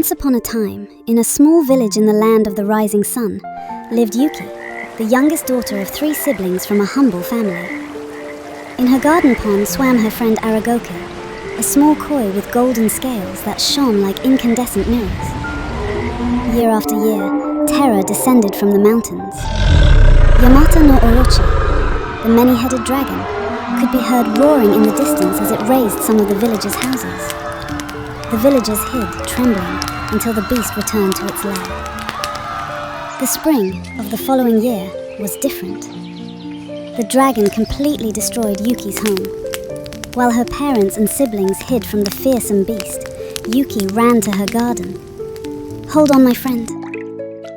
Once upon a time, in a small village in the land of the rising sun, lived Yuki, the youngest daughter of 3 siblings from a humble family. In her garden pond swam her friend ARAGOKE, a small koi with golden scales that shone like incandescent mirrors. Year after year, terror descended from the mountains. Yamata no Orochi, the many-headed dragon, could be heard roaring in the distance as it razed some of the villagers' houses. The villagers hid, trembling, until the beast returned to its lair. The spring of the following year was different. The dragon completely destroyed Yuki's home. While her parents and siblings hid from the fearsome beast, Yuki ran to her garden. "Hold on, my friend."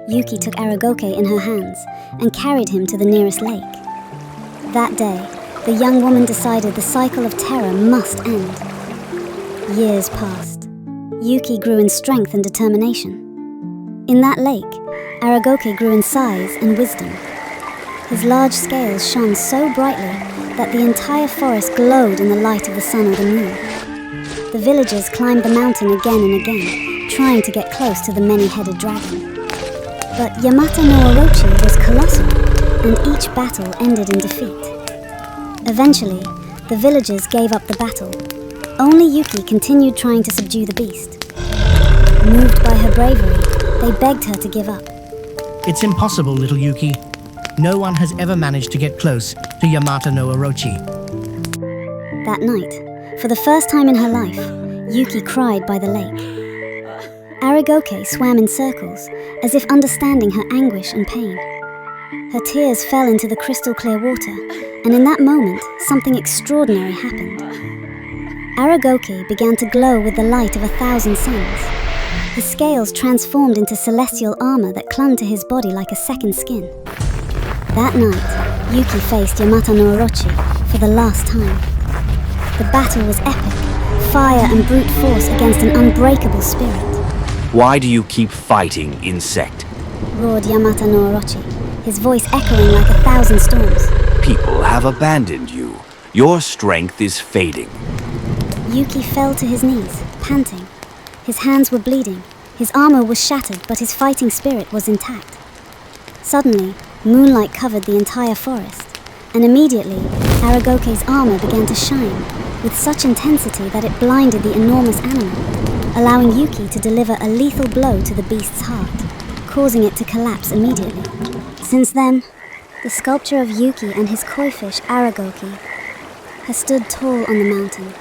Yuki took ARAGOKE in her hands and carried him to the nearest lake. That day, the young woman decided the cycle of terror must end. Years passed. Yuki grew in strength and determination. In that lake, ARAGOKE grew in size and wisdom. His large scales shone so brightly that the entire forest glowed in the light of the sun or the moon. The villagers climbed the mountain again and again, trying to get close to the many-headed dragon. But Yamata no Orochi was colossal, and each battle ended in defeat. Eventually, the villagers gave up the battle. Only Yuki continued trying to subdue the beast. Moved by her bravery, they begged her to give up. It's impossible, little Yuki. No one has ever managed to get close to Yamata no Orochi. That night, for the first time in her life, Yuki cried by the lake. ARAGOKE swam in circles, as if understanding her anguish and pain. Her tears fell into the crystal-clear water, and in that moment, something extraordinary happened. ARAGOKE began to glow with the light of 1,000 suns. His scales transformed into celestial armor that clung to his body like a second skin. That night, Yuki faced Yamata no Orochi for the last time. The battle was epic, fire and brute force against an unbreakable spirit. Why do you keep fighting, insect? Roared Yamata no Orochi, his voice echoing like 1,000 storms. People have abandoned you. Your strength is fading. Yuki fell to his knees, panting. His hands were bleeding, his armor was shattered, but his fighting spirit was intact. Suddenly, moonlight covered the entire forest, and immediately, ARAGOKE's armor began to shine, with such intensity that it blinded the enormous animal, allowing Yuki to deliver a lethal blow to the beast's heart, causing it to collapse immediately. Since then, the sculpture of Yuki and his koi fish ARAGOKE has stood tall on the mountain,